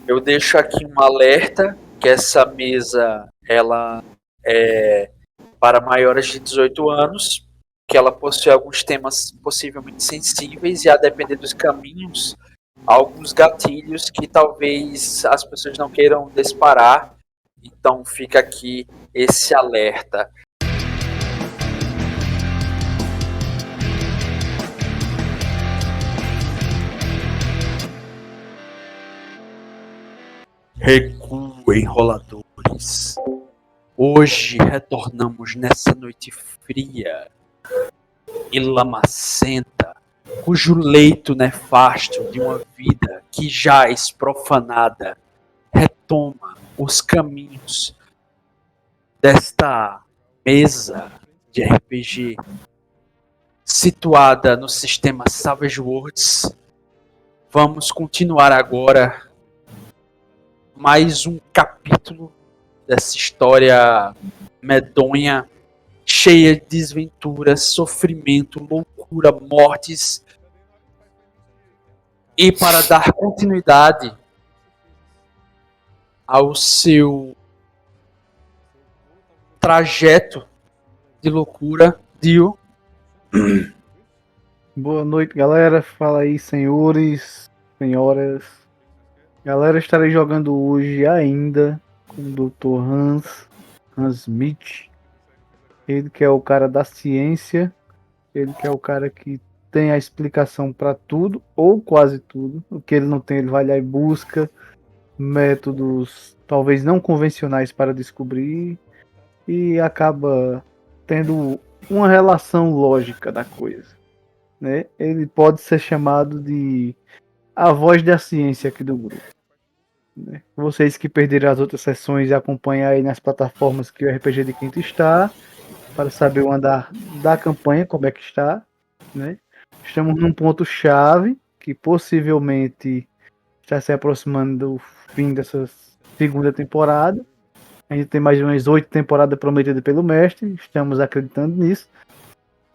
Eu deixo aqui um alerta que essa mesa ela é para maiores de 18 anos, que ela possui alguns temas possivelmente sensíveis e a depender dos caminhos, alguns gatilhos que talvez as pessoas não queiram disparar. Então fica aqui esse alerta. Recuem, roladores. Hoje retornamos nessa noite fria e lamacenta, cujo leito nefasto de uma vida que jaz profanada retoma os caminhos desta mesa de RPG situada no sistema Savage Worlds. Vamos continuar agora mais um capítulo dessa história medonha, cheia de desventuras, sofrimento, loucura, mortes. E para dar continuidade ao seu trajeto de loucura, Dio. Boa noite, galera. Fala aí, senhores, senhoras. Galera, estarei jogando hoje ainda com o Dr. Hans Smith. Ele que é o cara da ciência, ele que é o cara que tem a explicação para tudo, ou quase tudo. O que ele não tem, ele vai lá e busca métodos talvez não convencionais para descobrir e acaba tendo uma relação lógica da coisa, né? Ele pode ser chamado de a voz da ciência aqui do grupo, né? Vocês que perderam as outras sessões e acompanham aí nas plataformas que o RPG de Quinto está, para saber o andar da campanha, como é que está, né? Estamos num ponto chave que possivelmente está se aproximando do fim dessa segunda temporada. A gente tem mais umas 8 temporadas prometidas pelo mestre, estamos acreditando nisso.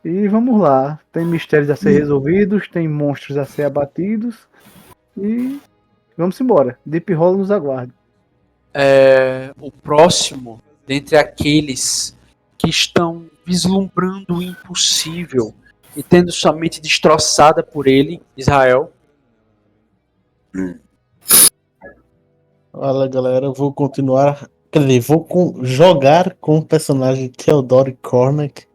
E vamos lá, tem mistérios a ser resolvidos, tem monstros a ser abatidos e vamos embora. Deep Hollow nos aguarda. O próximo, dentre aqueles que estão vislumbrando o impossível e tendo sua mente destroçada por ele, Israel. Fala, galera, eu vou continuar. Quer dizer, jogar com o personagem Theodore Cormack.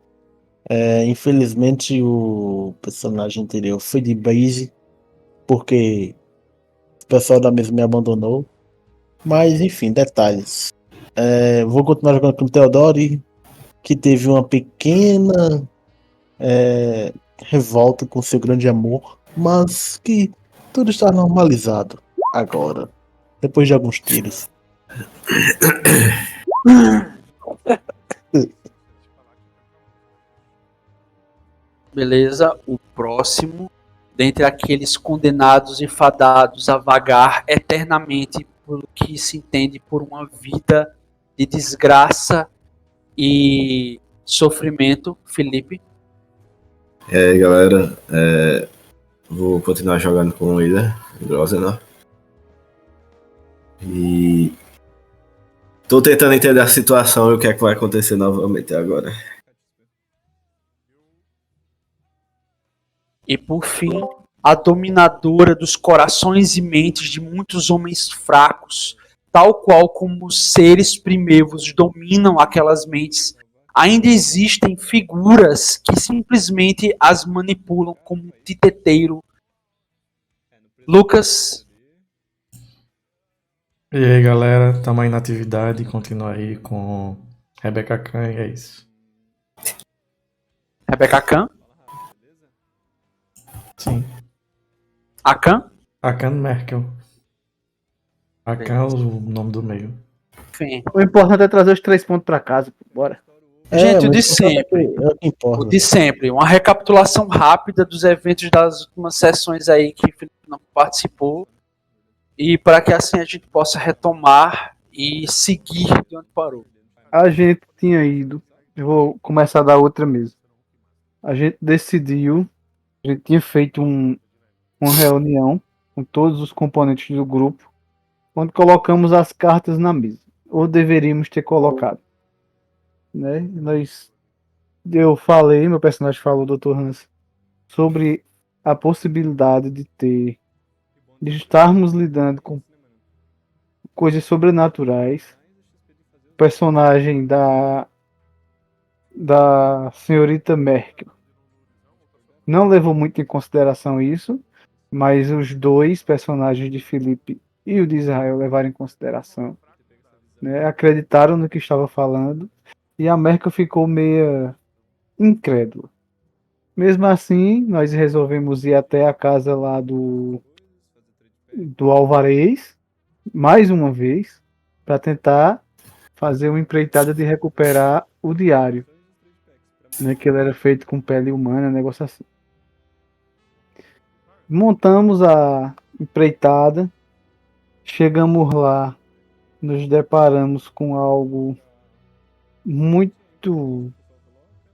Infelizmente, o personagem anterior foi de base, porque o pessoal da mesa me abandonou. Mas, enfim, detalhes. Vou continuar jogando com o Theodore, que teve uma pequena revolta com seu grande amor, mas que tudo está normalizado agora, depois de alguns tiros. Beleza, o próximo, dentre aqueles condenados e fadados a vagar eternamente pelo que se entende por uma vida de desgraça e sofrimento, Felipe. E aí, galera, vou continuar jogando com o Ida Grosenor. E tô tentando entender a situação e o que é que vai acontecer novamente agora. E por fim, a dominadora dos corações e mentes de muitos homens fracos, tal qual como os seres primeiros dominam aquelas mentes, ainda existem figuras que simplesmente as manipulam como um titeteiro. Lucas. E aí, galera, tamo aí na atividade, continua aí com Rebecca Khan e é isso. Rebecca Khan? Sim. Akan? Akan Merkel. Akan é o nome do meio. Enfim. O importante é trazer os 3 pontos para casa, bora. Gente, o de sempre. O de sempre. Uma recapitulação rápida dos eventos das últimas sessões aí que o Felipe não participou. E para que assim a gente possa retomar e seguir de onde parou. A gente tinha ido, eu vou começar da outra mesmo. A gente decidiu, a gente tinha feito uma reunião com todos os componentes do grupo, quando colocamos as cartas na mesa. Ou deveríamos ter colocado. Né? Eu falei, meu personagem falou, Dr. Hans, sobre a possibilidade de estarmos lidando com coisas sobrenaturais. O personagem da senhorita Merkel não levou muito em consideração isso, mas os dois personagens de Felipe e o de Israel levaram em consideração, né? Acreditaram no que estava falando e a Merkel ficou meio incrédula. Mesmo assim, nós resolvemos ir até a casa lá do Alvarez, mais uma vez, para tentar fazer uma empreitada de recuperar o diário, né, que ele era feito com pele humana, negócio assim. Montamos a empreitada, chegamos lá, nos deparamos com algo muito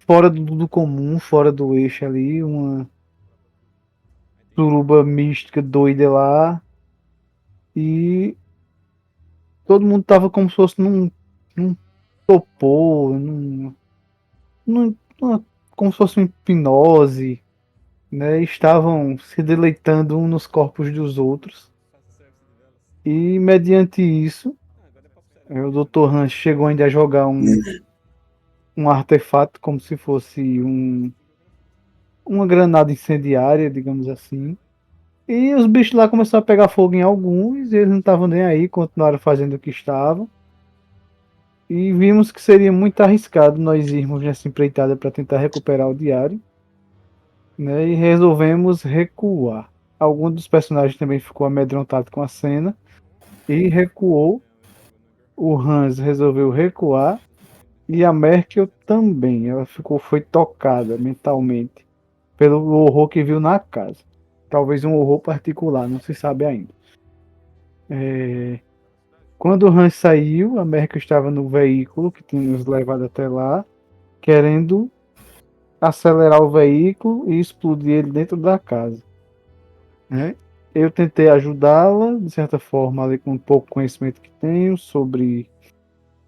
fora do comum, fora do eixo ali, uma suruba mística doida lá, e todo mundo tava como se fosse num topor, como se fosse uma hipnose, né? Estavam se deleitando uns nos corpos dos outros. E mediante isso, o Dr. Hans chegou ainda a jogar um artefato como se fosse uma granada incendiária, digamos assim. E os bichos lá começaram a pegar fogo em alguns, e eles não estavam nem aí, continuaram fazendo o que estavam. E vimos que seria muito arriscado nós irmos nessa empreitada para tentar recuperar o diário, né? E resolvemos recuar. Algum dos personagens também ficou amedrontado com a cena e recuou. O Hans resolveu recuar e a Merkel também. Ela foi tocada mentalmente pelo horror que viu na casa. Talvez um horror particular, não se sabe ainda. Quando o Hans saiu, a Merkel estava no veículo que tinha nos levado até lá, querendo acelerar o veículo e explodir ele dentro da casa, né? Eu tentei ajudá-la, de certa forma, ali com um pouco conhecimento que tenho sobre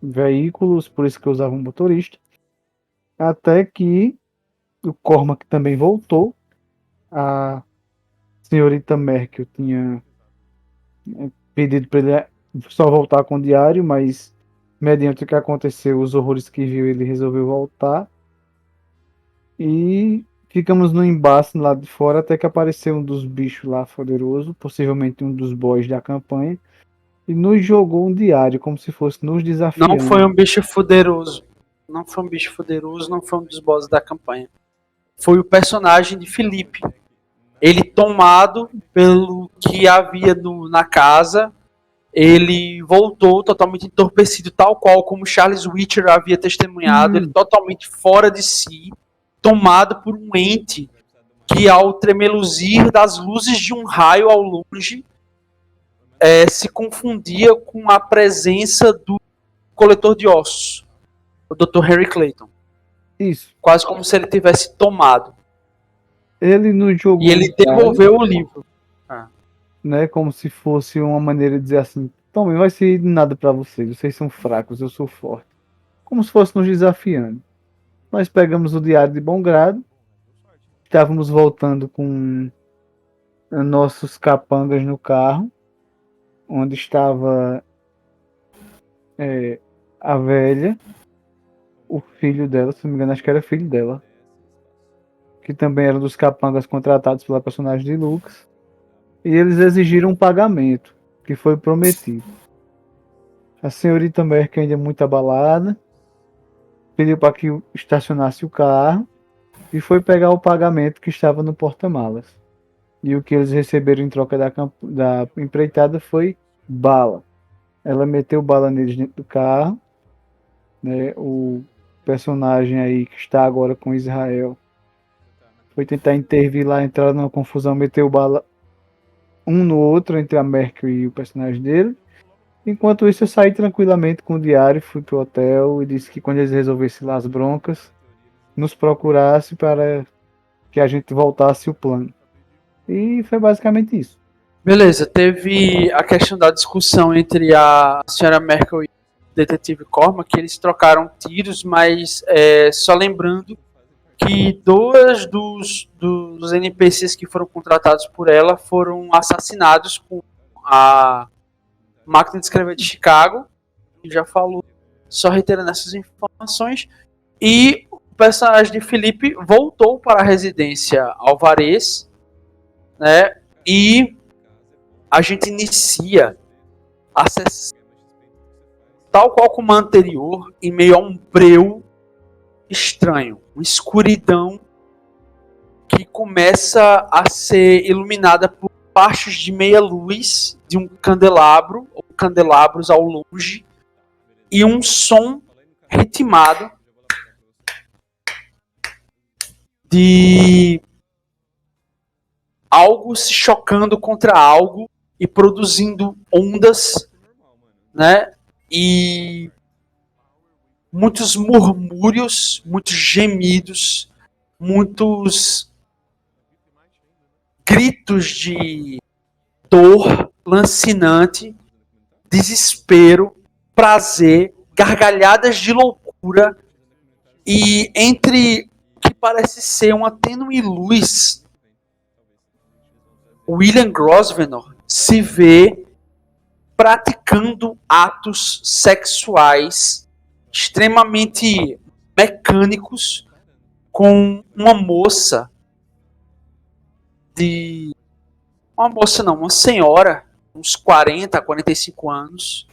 veículos, por isso que eu usava um motorista, até que o Cormac também voltou. A senhorita Merkel tinha pedido para ele só voltar com o diário, mas mediante o que aconteceu, os horrores que viu, ele resolveu voltar. E ficamos no embate lá de fora até que apareceu um dos bichos lá poderoso, possivelmente um dos boys da campanha, e nos jogou um diário como se fosse nos desafiando. Não foi um bicho poderoso. Não foi um bicho poderoso, não foi um dos bosses da campanha. Foi o personagem de Felipe. Ele, tomado pelo que havia na casa, ele voltou totalmente entorpecido, tal qual como Charles Witcher havia testemunhado, ele totalmente fora de si, tomado por um ente que, ao tremeluzir das luzes de um raio ao longe, se confundia com a presença do coletor de ossos, o Dr. Henry Clayton. Isso. Quase como se ele tivesse tomado. Ele nos jogou. E ele devolveu o livro. Né, como se fosse uma maneira de dizer assim: tome, não vai ser nada para vocês são fracos, eu sou forte. Como se fosse nos desafiando. Nós pegamos o diário de bom grado, estávamos voltando com nossos capangas no carro, onde estava a velha, o filho dela, se não me engano, acho que era filho dela, que também era um dos capangas contratados pela personagem de Lucas, e eles exigiram um pagamento, que foi prometido. A senhorita Merkel, ainda muito abalada, pediu para que estacionasse o carro e foi pegar o pagamento que estava no porta-malas. E o que eles receberam em troca da empreitada foi bala. Ela meteu bala neles dentro do carro, né? O personagem aí que está agora com Israel foi tentar intervir lá, entrar numa confusão, meteu bala um no outro entre a Merkel e o personagem dele. Enquanto isso, eu saí tranquilamente com o diário, fui pro hotel e disse que quando eles resolvessem lá as broncas, nos procurasse para que a gente voltasse o plano. E foi basicamente isso. Beleza, teve a questão da discussão entre a senhora Merkel e o detetive Cormac, que eles trocaram tiros, mas só lembrando que dois dos NPCs que foram contratados por ela foram assassinados com a máquina de escrever de Chicago, que já falou, só reiterando essas informações, e o personagem de Felipe voltou para a residência Alvarez, né, e a gente inicia a sessão tal qual como a anterior, em meio a um breu estranho, uma escuridão que começa a ser iluminada por fachos de meia luz de um candelabro, ou candelabros ao longe, e um som ritmado de algo se chocando contra algo e produzindo ondas, né? E muitos murmúrios, muitos gemidos, muitos gritos de dor lancinante, desespero, prazer, gargalhadas de loucura, e entre o que parece ser uma tênue luz, William Grosvenor se vê praticando atos sexuais extremamente mecânicos com uma moça uma senhora, uns 40 a 45 anos,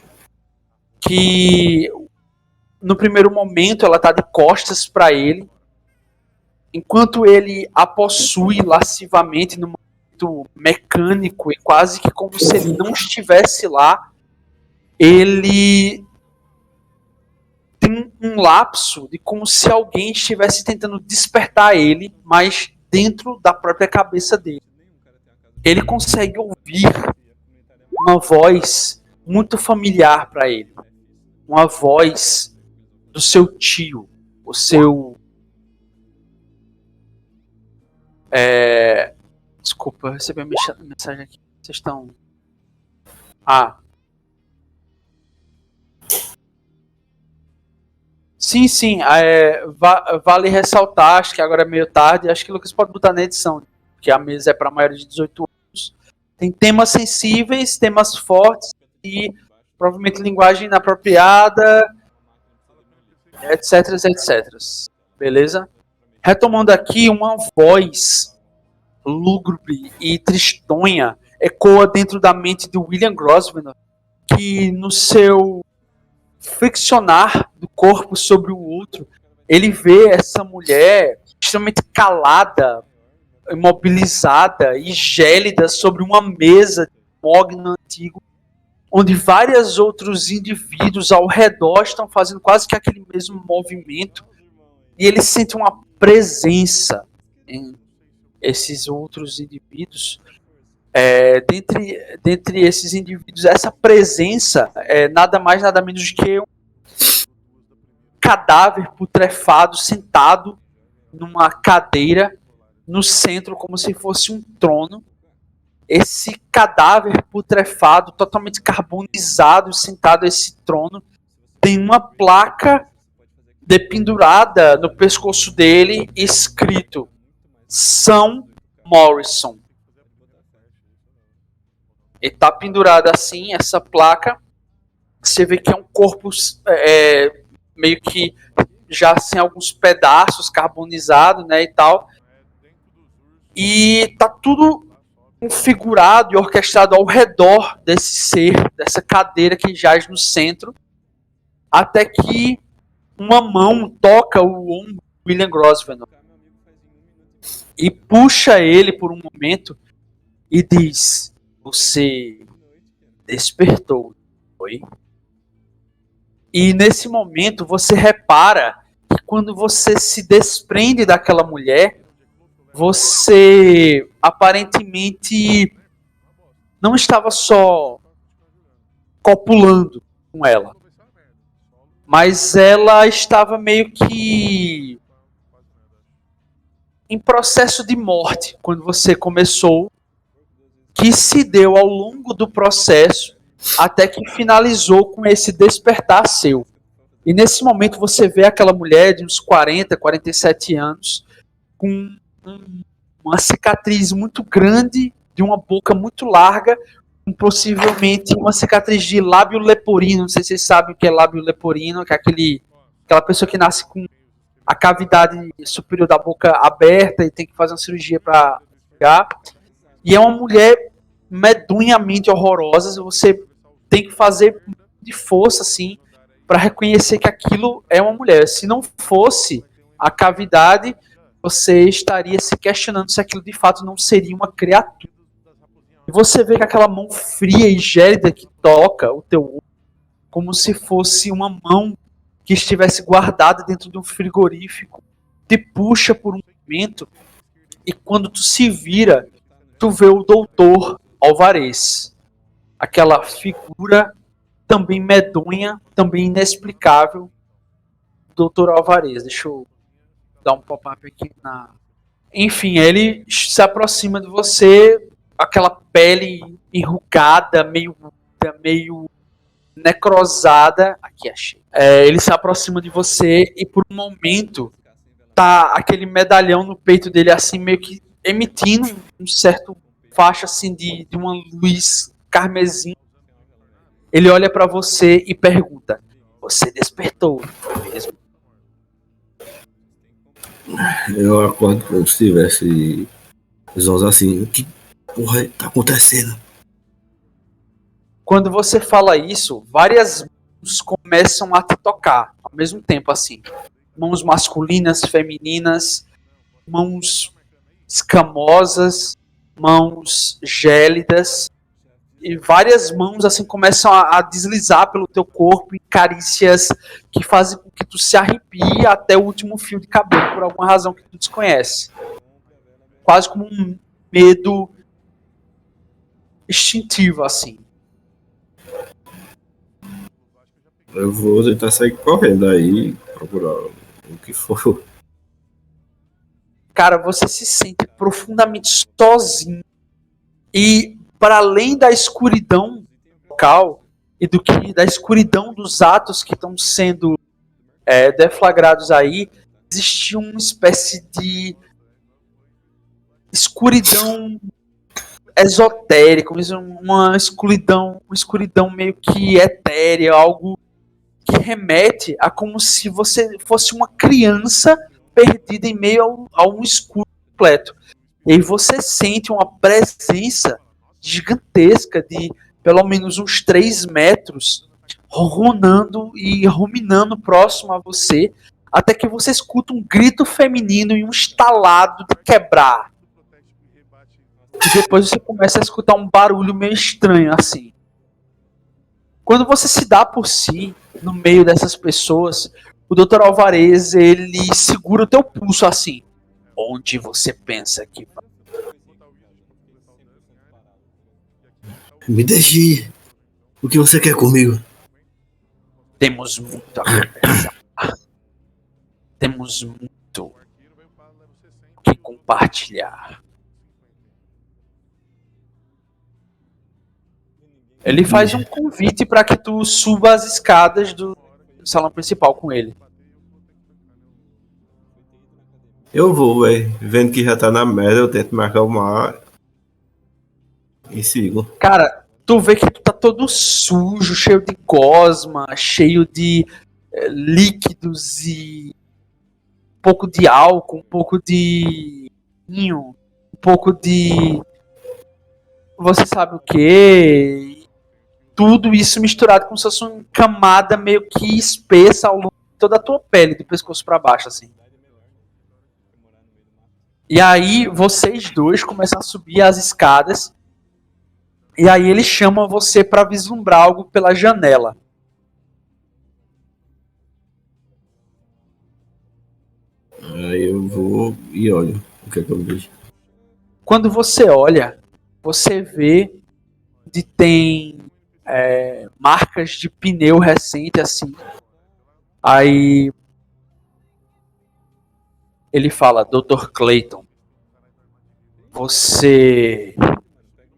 que no primeiro momento ela está de costas para ele, enquanto ele a possui lascivamente num momento mecânico e quase que como se ele não estivesse lá. Ele tem um lapso de como se alguém estivesse tentando despertar ele, mas dentro da própria cabeça dele. Ele consegue ouvir uma voz muito familiar para ele. Uma voz do seu tio, o seu... Desculpa, eu recebi uma mensagem aqui. Vocês estão... Sim, vale ressaltar, acho que agora é meio tarde, acho que o Lucas pode botar na edição, porque a mesa é para maiores de 18 anos. Tem temas sensíveis, temas fortes e provavelmente linguagem inapropriada, etc. Beleza? Retomando aqui, uma voz lúgubre e tristonha ecoa dentro da mente de William Grosvenor, que no seu friccionar do corpo sobre o outro, ele vê essa mulher extremamente calada, imobilizada e gélida sobre uma mesa de mogno antigo, onde vários outros indivíduos ao redor estão fazendo quase que aquele mesmo movimento, e ele sente uma presença em esses outros indivíduos. Dentre esses indivíduos, essa presença é nada mais, nada menos do que um cadáver putrefado sentado numa cadeira no centro, como se fosse um trono. Esse cadáver putrefado, totalmente carbonizado, sentado a esse trono, tem uma placa dependurada no pescoço dele, escrito Sam Morrison. E está pendurada assim, essa placa. Você vê que é um corpo meio que já sem alguns pedaços, carbonizado, né, e tal. E tá tudo configurado e orquestrado ao redor desse ser, dessa cadeira que jaz no centro, até que uma mão toca o ombro de William Grosvenor e puxa ele por um momento e diz: "Você despertou, foi?" E nesse momento você repara que quando você se desprende daquela mulher, você aparentemente não estava só copulando com ela, mas ela estava meio que em processo de morte quando você começou que se deu ao longo do processo até que finalizou com esse despertar seu. E nesse momento você vê aquela mulher de uns 40, 47 anos com uma cicatriz muito grande, de uma boca muito larga, com possivelmente uma cicatriz de lábio leporino. Não sei se vocês sabem o que é lábio leporino, que é aquela pessoa que nasce com a cavidade superior da boca aberta e tem que fazer uma cirurgia para pegar. E é uma mulher medonhamente horrorosa. Você tem que fazer de força assim para reconhecer que aquilo é uma mulher. Se não fosse a cavidade, você estaria se questionando se aquilo de fato não seria uma criatura. E você vê que aquela mão fria e gélida que toca o teu olho, como se fosse uma mão que estivesse guardada dentro de um frigorífico, te puxa por um momento, e quando tu se vira, tu vê o doutor Alvarez. Aquela figura também medonha, também inexplicável, doutor Alvarez. Deixa eu dar um pop-up aqui na... Enfim, ele se aproxima de você, aquela pele enrugada, meio necrosada. Aqui achei. Ele se aproxima de você e por um momento tá aquele medalhão no peito dele assim, meio que emitindo um certo faixa assim de uma luz carmesim. Ele olha pra você e pergunta: você despertou, não foi mesmo? Eu acordo como se tivesse os olhos assim. O que porra tá acontecendo? Quando você fala isso, várias mãos começam a te tocar ao mesmo tempo, assim. Mãos masculinas, femininas, mãos escamosas, mãos gélidas. E várias mãos assim começam a deslizar pelo teu corpo em carícias que fazem com que tu se arrepie até o último fio de cabelo por alguma razão que tu desconhece. Quase como um medo instintivo, assim. Eu vou tentar sair correndo aí, procurar o que for. Cara, você se sente profundamente sozinho. E para além da escuridão local e da escuridão dos atos que estão sendo deflagrados aí, existe uma espécie de escuridão esotérica, uma escuridão meio que etérea, algo que remete a como se você fosse uma criança perdida em meio a um escuro completo. E aí você sente uma presença gigantesca de pelo menos uns 3 metros ronando e ruminando próximo a você, até que você escuta um grito feminino e um estalado de quebrar. E depois você começa a escutar um barulho meio estranho assim. Quando você se dá por si, no meio dessas pessoas, o Dr. Alvarez, ele segura o teu pulso assim. Onde você pensa que vai? Me deixe ir. O que você quer comigo? Temos muito a conversar. Temos muito o que compartilhar. Ele faz um convite para que tu suba as escadas do salão principal com ele. Eu vou, velho. Vendo que já tá na merda, eu tento me acalmar e sigo. Cara, tu vê que tu tá todo sujo, cheio de gosma, cheio de líquidos e um pouco de álcool, um pouco de vinho, um pouco de você sabe o que? Tudo isso misturado como se fosse uma camada meio que espessa ao longo de toda a tua pele, do pescoço para baixo, assim. E aí vocês dois começam a subir as escadas. E aí ele chama você para vislumbrar algo pela janela. Aí eu vou e olho o que é que eu vejo. Quando você olha, você vê que tem marcas de pneu recente assim. Aí ele fala: Dr. Clayton, você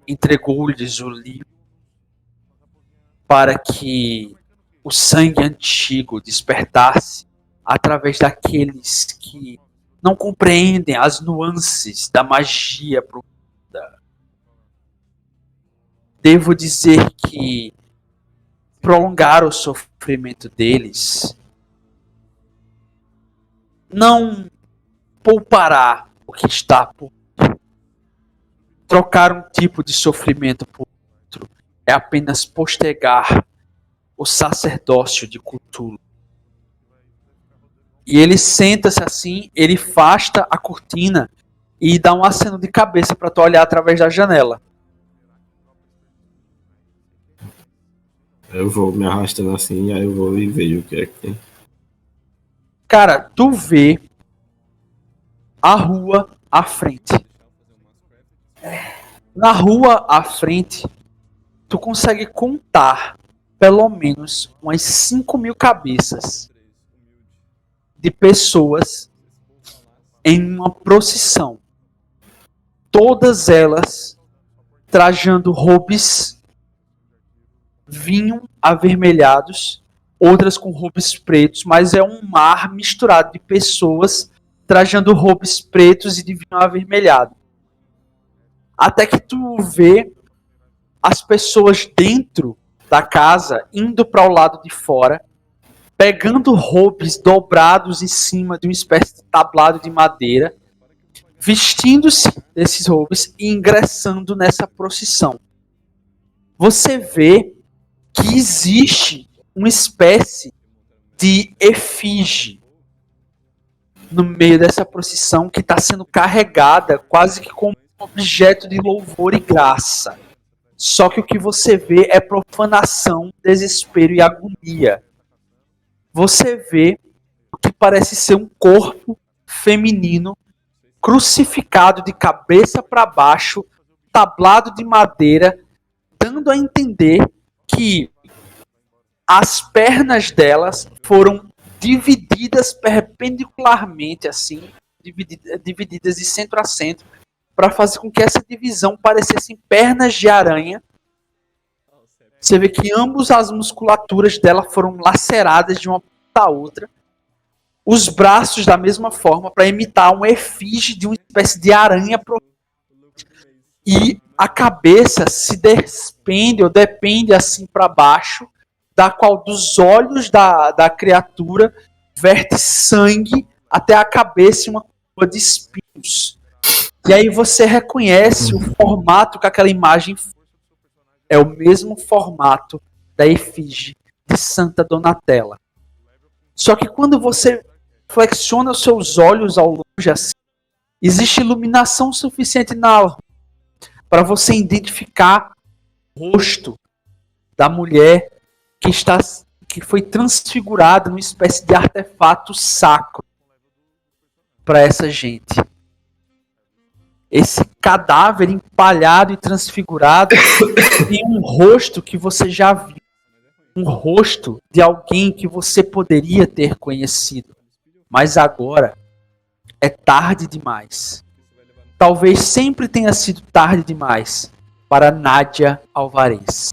entregou-lhes o livro para que o sangue antigo despertasse através daqueles que não compreendem as nuances da magia profunda. Devo dizer que prolongar o sofrimento deles não poupará o que está por vir. Trocar um tipo de sofrimento por outro é apenas postergar o sacerdócio de Cthulhu. E ele senta-se assim, ele afasta a cortina e dá um aceno de cabeça para tu olhar através da janela. Eu vou me arrastando assim, aí eu vou e vejo o que é que tem. Cara, tu vê a rua à frente. Na rua à frente, tu consegue contar pelo menos umas 5.000 cabeças de pessoas em uma procissão. Todas elas trajando roupes vinho avermelhados, outras com roupes pretos, mas é um mar misturado de pessoas trajando roupes pretos e de vinho avermelhado. Até que tu vê as pessoas dentro da casa indo para o lado de fora, pegando roupes dobrados em cima de uma espécie de tablado de madeira, vestindo-se desses roupes e ingressando nessa procissão. Você vê que existe uma espécie de efígie no meio dessa procissão que está sendo carregada quase que como um objeto de louvor e graça. Só que o que você vê é profanação, desespero e agonia. Você vê o que parece ser um corpo feminino crucificado de cabeça para baixo, tablado de madeira, dando a entender que as pernas delas foram divididas perpendicularmente, assim, divididas de centro a centro, para fazer com que essa divisão parecessem pernas de aranha. Você vê que ambas as musculaturas dela foram laceradas de uma ponta a outra. Os braços da mesma forma, para imitar uma efígie de uma espécie de aranha. E a cabeça se despende ou depende assim para baixo, da qual dos olhos da criatura verte sangue até a cabeça e uma curva de espinhos. E aí você reconhece o formato que aquela imagem é o mesmo formato da efígie de Santa Donatella. Só que quando você flexiona os seus olhos ao longe assim, existe iluminação suficiente na luz para você identificar o rosto da mulher que foi transfigurada numa espécie de artefato sacro para essa gente. Esse cadáver empalhado e transfigurado tem um rosto que você já viu. Um rosto de alguém que você poderia ter conhecido. Mas agora é tarde demais. Talvez sempre tenha sido tarde demais para Nádia Alvarez.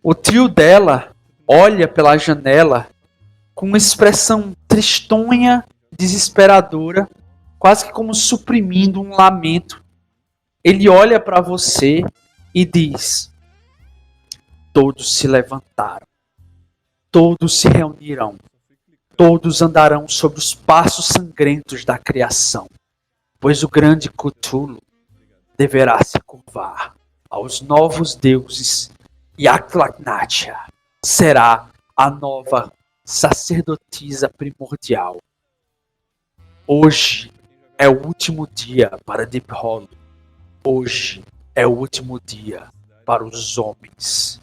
O tio dela olha pela janela com uma expressão tristonha, desesperadora, quase que como suprimindo um lamento. Ele olha para você e diz: todos se levantaram, todos se reunirão, todos andarão sobre os passos sangrentos da criação, pois o grande Cthulhu deverá se curvar aos novos deuses e Atlagnatia será a nova sacerdotisa primordial. Hoje é o último dia para Deep Hollow. Hoje é o último dia para os homens.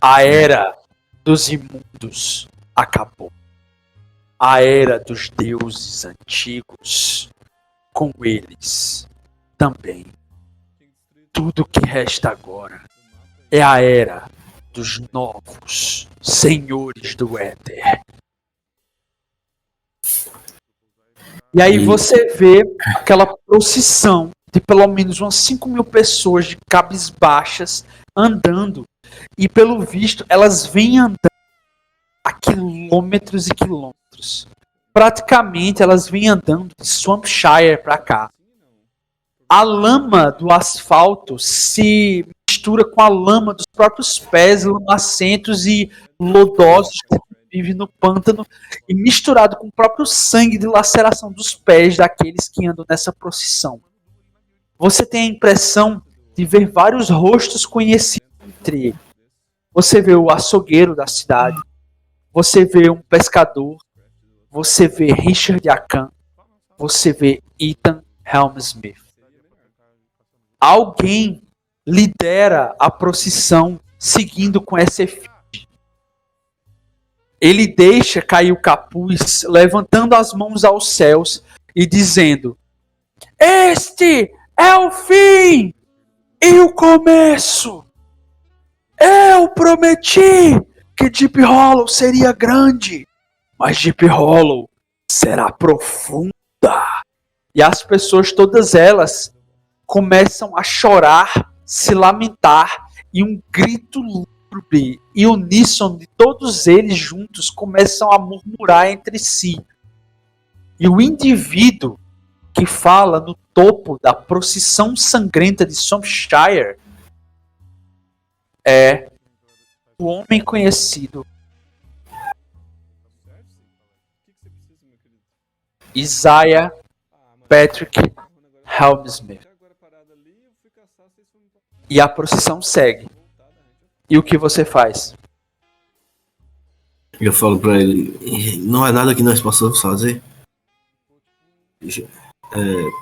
A era dos imundos acabou. A era dos deuses antigos, com eles também. Tudo que resta agora é a era dos novos senhores do éter. E aí você vê aquela procissão de pelo menos umas 5.000 pessoas de cabisbaixas andando. E pelo visto, elas vêm andando a quilômetros e quilômetros. Praticamente, elas vêm andando de Swampshire para cá. A lama do asfalto se mistura com a lama dos próprios pés lamacentos e lodosos que vivem no pântano e misturado com o próprio sangue de laceração dos pés daqueles que andam nessa procissão. Você tem a impressão de ver vários rostos conhecidos entre eles. Você vê o açougueiro da cidade, você vê um pescador, você vê Richard Akan, você vê Ethan Helmsmith. Alguém lidera a procissão seguindo com essa efígie. Ele deixa cair o capuz, levantando as mãos aos céus e dizendo: Este é o fim e o começo. Eu prometi que Deep Hollow seria grande, mas Deep Hollow será profunda. E as pessoas, todas elas, começam a chorar, se lamentar, e um grito lúgubre e uníssono de todos eles juntos começam a murmurar entre si. E o indivíduo que fala no topo da procissão sangrenta de Swampshire é o homem conhecido Isaiah Patrick Helmsmith. E a procissão segue. E o que você faz? Eu falo pra ele, não é nada que nós possamos fazer.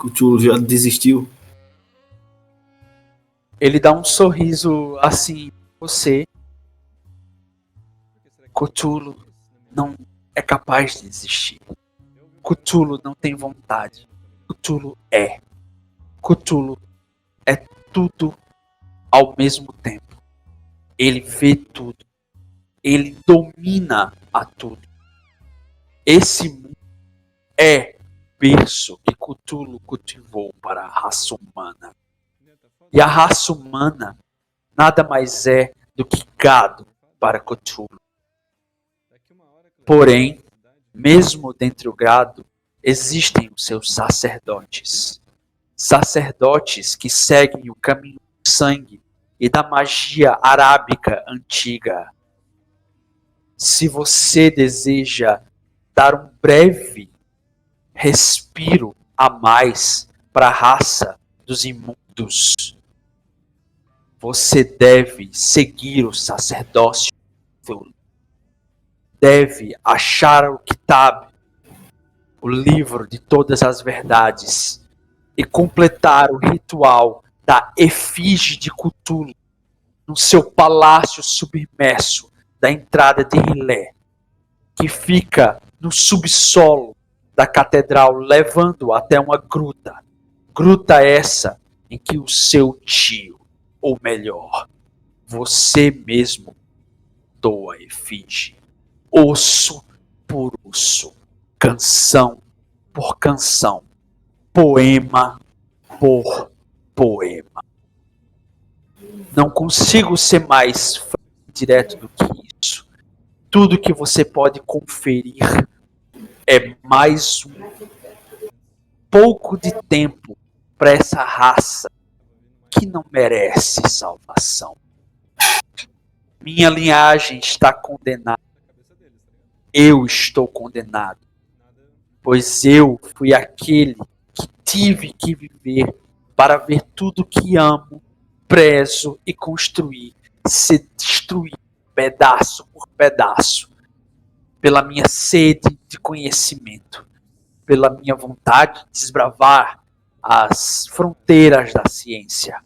Cthulhu já desistiu. Ele dá um sorriso assim, você. Cthulhu não é capaz de desistir. Cthulhu não tem vontade. Cthulhu é. Cthulhu é tudo ao mesmo tempo. Ele vê tudo. Ele domina a tudo. Esse mundo é berço que Cthulhu cultivou para a raça humana. E a raça humana nada mais é do que gado para Cthulhu. Porém, mesmo dentre o gado, existem os seus sacerdotes. Sacerdotes que seguem o caminho do sangue e da magia arábica antiga. Se você deseja dar um breve respiro a mais para a raça dos imundos, você deve seguir o sacerdócio. Deve achar o Kitab, o livro de todas as verdades, e completar o ritual da efígie de Cthulhu no seu palácio submerso da entrada de Rilé, que fica no subsolo da catedral, levando até uma gruta. Gruta essa em que o seu tio, ou melhor, você mesmo, doa efígie. Osso por osso, canção por canção, poema por poema. Não consigo ser mais direto do que isso. Tudo que você pode conferir é mais um pouco de tempo para essa raça que não merece salvação. Minha linhagem está condenada. Eu estou condenado, pois eu fui aquele que tive que viver para ver tudo que amo, prezo e construir ser destruído pedaço por pedaço, pela minha sede de conhecimento, pela minha vontade de desbravar as fronteiras da ciência.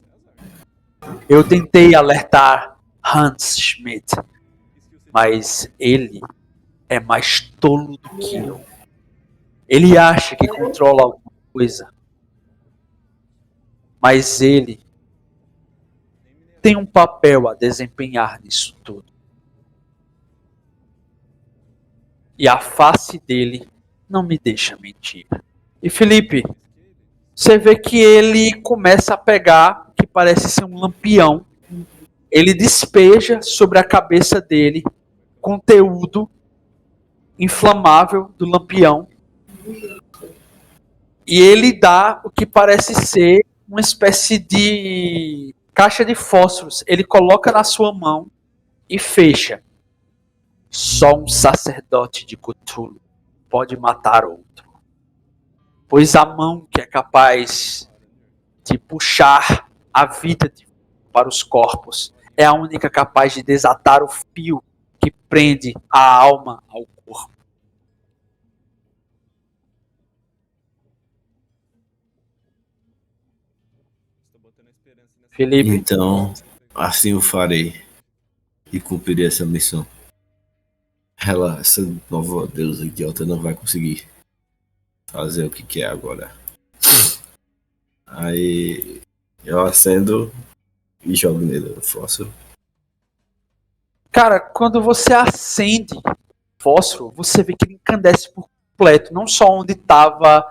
Eu tentei alertar Hans Schmidt, mas ele é mais tolo do que eu. Ele acha que controla alguma coisa, mas ele tem um papel a desempenhar nisso tudo. E a face dele não me deixa mentir. E Felipe, Você vê que ele começa a pegar o que parece ser um lampião. Ele despeja sobre a cabeça dele conteúdo inflamável do lampião. E ele dá o que parece ser uma espécie de caixa de fósforos. Ele coloca na sua mão e fecha. Só um sacerdote de Cthulhu pode matar outro. Pois a mão que é capaz de puxar a vida para os corpos é a única capaz de desatar o fio que prende a alma ao corpo. Felipe, Então, assim eu farei e cumprirei essa missão. Essa nova deusa idiota não vai conseguir fazer o que quer agora. Aí eu acendo e jogo nele o fósforo. cara, quando você acende o fósforo, você vê que ele encandece por completo, não só onde estava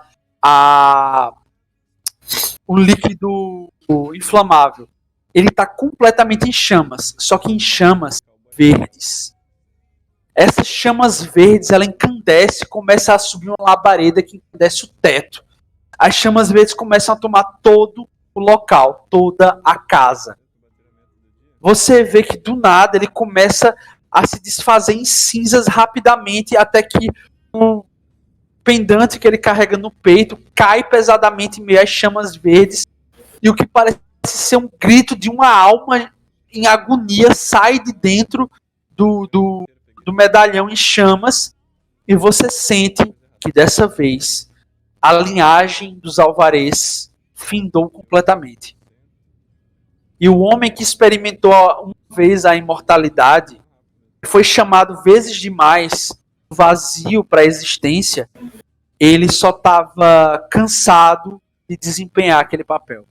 o líquido inflamável. Ele está completamente em chamas, só que em chamas verdes. Essas chamas verdes, ela encandece, começa a subir uma labareda que encandece o teto. As chamas verdes começam a tomar todo o local, toda a casa. Você vê que do nada ele começa a se desfazer em cinzas rapidamente, até que o pendante que ele carrega no peito cai pesadamente em meio às chamas verdes, e o que parece ser um grito de uma alma em agonia sai de dentro do medalhão em chamas, e você sente que dessa vez a linhagem dos Alvarez findou completamente. E o homem que experimentou uma vez a imortalidade foi chamado vezes demais vazio para a existência. Ele só estava cansado de desempenhar aquele papel.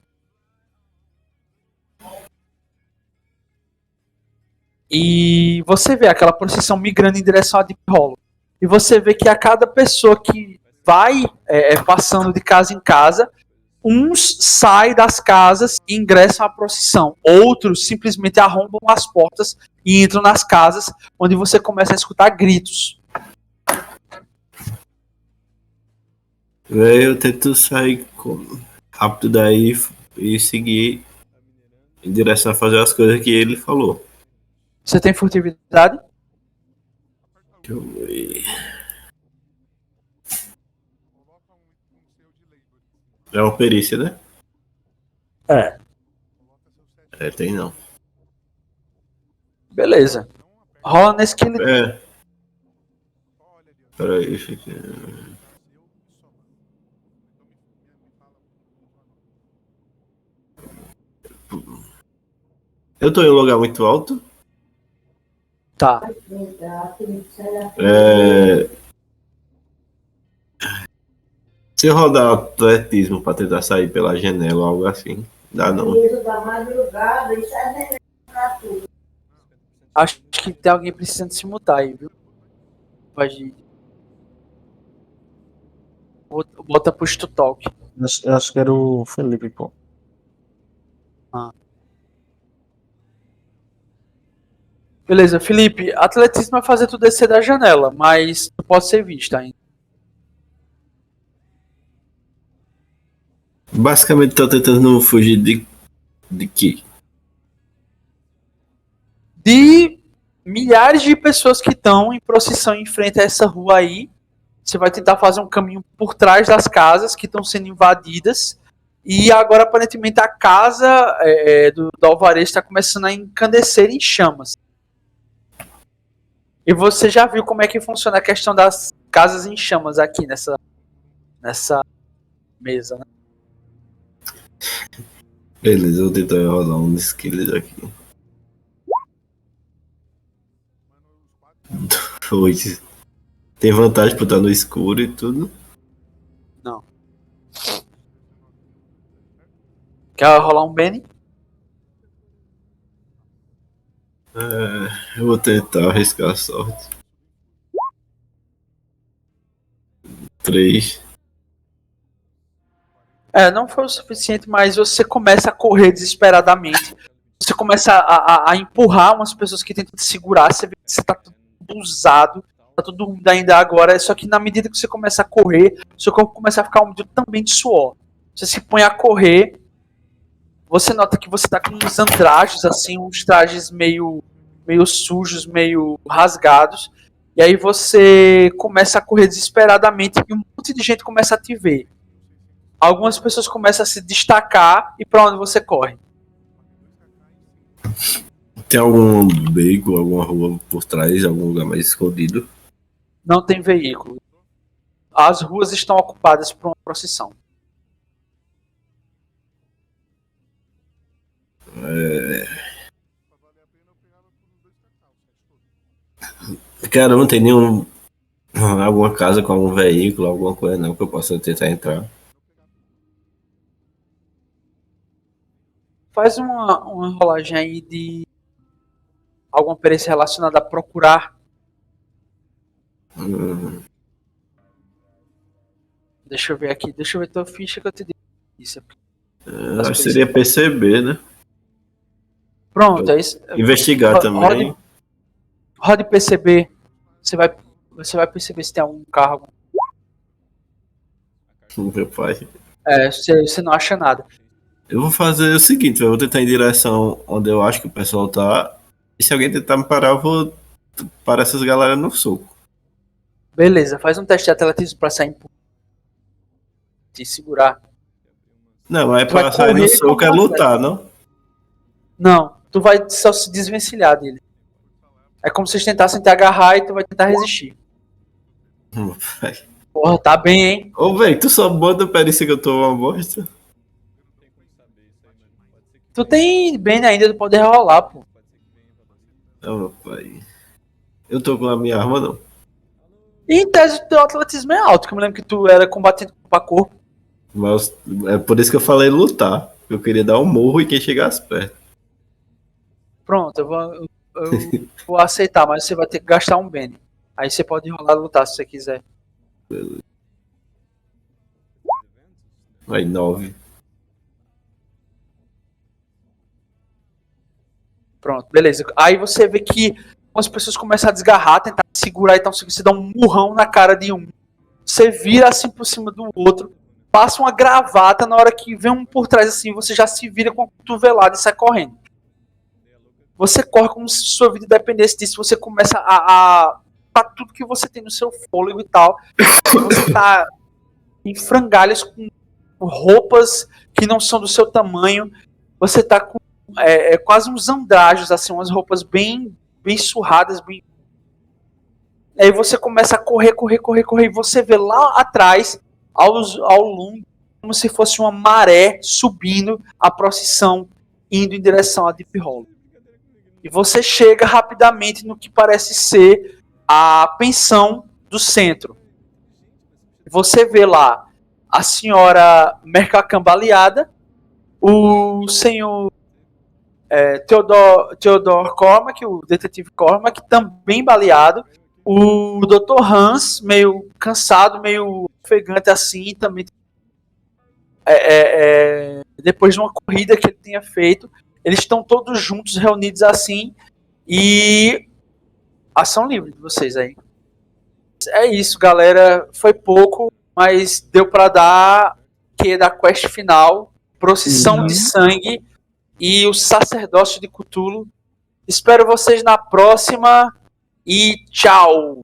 E você vê aquela procissão migrando em direção a Deep Hollow. E você vê que a cada pessoa que vai passando de casa em casa, uns saem das casas e ingressam à procissão. Outros simplesmente arrombam as portas e entram nas casas, onde você começa a escutar gritos. Eu tento sair rápido daí e seguir em direção a fazer as coisas que ele falou. Você tem furtividade? Deixa eu ver. É uma perícia, né? É, tem não. Beleza. Rola nesse que ele... É. Peraí, fica. Eu tô em um lugar muito alto. Tá. Se eu rodar atletismo pra tentar sair pela janela ou algo assim, dá não. Acho que tem alguém precisando se mutar aí, viu? Pode... Bota push to talk. Eu acho que era o Felipe, pô. Beleza, Felipe, atletismo vai fazer tu descer da janela, mas não pode ser visto ainda. Basicamente tô tentando fugir de quê? De milhares de pessoas que estão em procissão em frente a essa rua aí. Você vai tentar fazer um caminho por trás das casas que estão sendo invadidas. E agora, aparentemente, a casa do Alvarez está começando a encandecer em chamas. E você já viu como é que funciona a questão das casas em chamas aqui nessa mesa, né? Beleza, eu vou tentar rodar um skills aqui. 2. Tem vantagem por estar no escuro e tudo. Não. Quer rolar um Benny? Eu vou tentar arriscar a sorte. 3. Não foi o suficiente, mas você começa a correr desesperadamente. Você começa a empurrar umas pessoas que tentam te segurar. Você vê que você tá tudo usado, tá tudo úmido ainda agora. Só que na medida que você começa a correr, seu corpo começa a ficar úmido também de suor. Você se põe a correr. Você nota que você tá com uns andrajos, assim, uns trajes meio sujos, meio rasgados. E aí você começa a correr desesperadamente e um monte de gente começa a te ver. Algumas pessoas começam a se destacar e pra onde você corre? Tem algum beco, alguma rua por trás, algum lugar mais escondido? Não tem veículo. As ruas estão ocupadas por uma procissão. Cara, não tem nenhum. Alguma casa com algum veículo, alguma coisa não que eu possa tentar entrar. Faz uma rolagem aí de alguma perícia relacionada a procurar. Deixa eu ver aqui. Deixa eu ver tua ficha que eu te dei. Isso. Acho que seria perceber, né? Pronto, é isso. Investigar também. Rode perceber. Você vai perceber se tem algum carro. Meu pai. Você não acha nada. Eu vou fazer o seguinte, eu vou tentar ir em direção onde eu acho que o pessoal tá. E se alguém tentar me parar, eu vou parar essas galera no soco. Beleza, faz um teste de atletismo pra sair te segurar. Não, é pra sair no soco é lutar, não? Não, tu vai só se desvencilhar dele. É como se eles tentassem te agarrar e tu vai tentar resistir. Pai. Porra, tá bem, hein? Ô, velho, tu só bota perícia que eu tô uma bosta? Tu tem bem ainda, tu pode rolar, pô. Não, meu pai. Eu tô com a minha arma, não. E em tese, teu atletismo é alto, que eu me lembro que tu era combatente corpo a corpo. Mas é por isso que eu falei lutar. Eu queria dar um morro em quem chegasse perto. Pronto, eu vou aceitar, mas você vai ter que gastar um bene. Aí você pode rolar e lutar se você quiser. Beleza. Aí, 9. Pronto, beleza. Aí você vê que as pessoas começam a desgarrar, tentar segurar, então você dá um murrão na cara de um. Você vira assim por cima do outro, passa uma gravata, na hora que vem um por trás assim, você já se vira com a cotovelada e sai correndo. Você corre como se sua vida dependesse disso, você começa a tudo que você tem no seu fôlego e tal. Você tá em frangalhos com roupas que não são do seu tamanho. Você tá com quase uns andrajos, assim, umas roupas bem surradas, bem. Aí você começa a correr, e você vê lá atrás, ao longo, como se fosse uma maré subindo a procissão, indo em direção a Deep Hollow. E você chega rapidamente no que parece ser a pensão do centro. Você vê lá a senhora Mercacan baleada, o senhor Theodore Cormac, o detetive Cormac, também baleado, o Dr. Hans, meio cansado, meio ofegante assim, também depois de uma corrida que ele tinha feito, eles estão todos juntos, reunidos assim, e ação livre de vocês aí. É isso, galera, foi pouco, mas deu pra dar que da quest final, procissão de sangue e o sacerdócio de Cthulhu. Espero vocês na próxima e tchau!